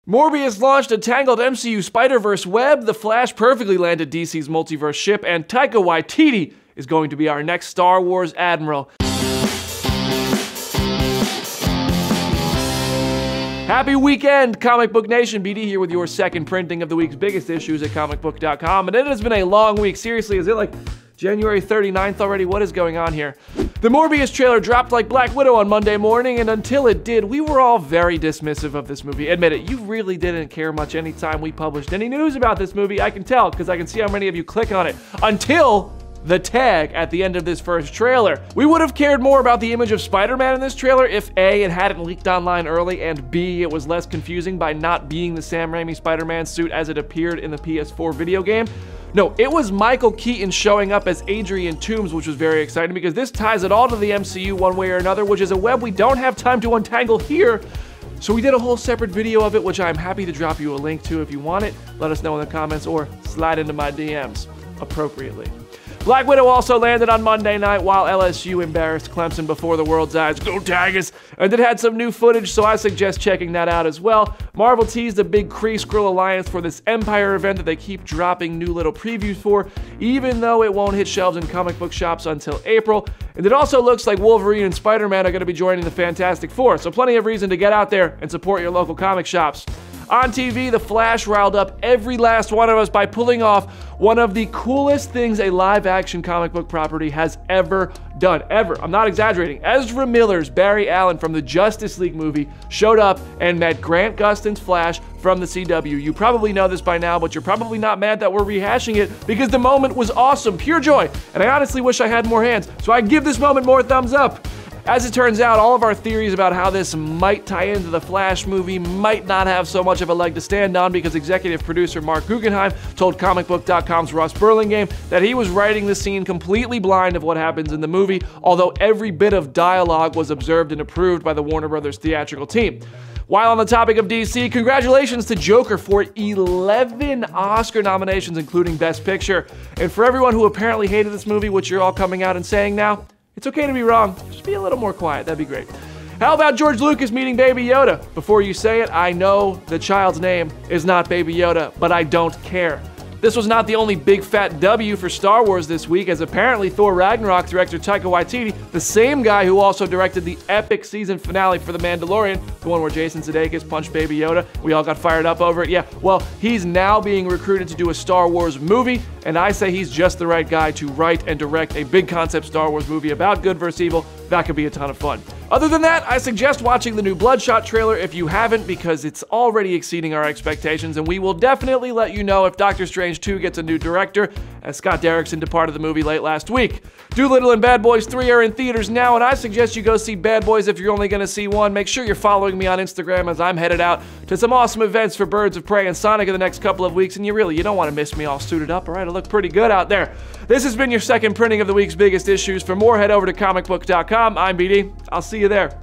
Morbius launched a tangled MCU Spider-Verse web, The Flash perfectly landed DC's multiverse ship, and Taika Waititi is going to be our next Star Wars Admiral. Happy weekend, Comic Book Nation. BD here with your second printing of the week's biggest issues at Comicbook.com, and it has been a long week. Seriously, is it like January 39th already? What is going on here? The Morbius trailer dropped like Black Widow on Monday morning, and until it did, we were all very dismissive of this movie. Admit it, you really didn't care much anytime we published any news about this movie. I can tell, because I can see how many of you click on it. Until the tag at the end of this first trailer. We would have cared more about the image of Spider-Man in this trailer if A, it hadn't leaked online early, and B, it was less confusing by not being the Sam Raimi Spider-Man suit as it appeared in the PS4 video game. No, it was Michael Keaton showing up as Adrian Toomes, which was very exciting because this ties it all to the MCU one way or another, which is a web we don't have time to untangle here. So we did a whole separate video of it, which I'm happy to drop you a link to if you want it. Let us know in the comments or slide into my DMs appropriately. Black Widow also landed on Monday night while LSU embarrassed Clemson before the world's eyes. Go Tigers! And it had some new footage, so I suggest checking that out as well. Marvel teased a big Kree-Skrull alliance for this Empire event that they keep dropping new little previews for, even though it won't hit shelves in comic book shops until April. And it also looks like Wolverine and Spider-Man are going to be joining the Fantastic Four, so plenty of reason to get out there and support your local comic shops. On TV, The Flash riled up every last one of us by pulling off one of the coolest things a live-action comic book property has ever done. Ever. I'm not exaggerating. Ezra Miller's Barry Allen from the Justice League movie showed up and met Grant Gustin's Flash from the CW. You probably know this by now, but you're probably not mad that we're rehashing it because the moment was awesome. Pure joy. And I honestly wish I had more hands, so I give this moment more thumbs up. As it turns out, all of our theories about how this might tie into the Flash movie might not have so much of a leg to stand on because executive producer Mark Guggenheim told Comicbook.com's Ross Burlingame that he was writing the scene completely blind of what happens in the movie, although every bit of dialogue was observed and approved by the Warner Brothers theatrical team. While on the topic of DC, congratulations to Joker for 11 Oscar nominations, including Best Picture. And for everyone who apparently hated this movie, which you're all coming out and saying now, it's okay to be wrong. Just be a little more quiet. That'd be great. How about George Lucas meeting Baby Yoda? Before you say it, I know the child's name is not Baby Yoda, but I don't care. This was not the only big fat W for Star Wars this week, as apparently Thor Ragnarok director Taika Waititi, the same guy who also directed the epic season finale for The Mandalorian, the one where Jason Sudeikis punched Baby Yoda, we all got fired up over it, yeah, well, he's now being recruited to do a Star Wars movie, and I say he's just the right guy to write and direct a big concept Star Wars movie about good versus evil. That could be a ton of fun. Other than that, I suggest watching the new Bloodshot trailer if you haven't, because it's already exceeding our expectations, and we will definitely let you know if Doctor Strange 2 gets a new director, as Scott Derrickson departed the movie late last week. Doolittle and Bad Boys 3 are in theaters now, and I suggest you go see Bad Boys if you're only going to see one. Make sure you're following me on Instagram as I'm headed out to some awesome events for Birds of Prey and Sonic in the next couple of weeks, and you don't want to miss me all suited up, all right? I look pretty good out there. This has been your second printing of the week's biggest issues. For more, head over to Comicbook.com. I'm BD. I'll see you there.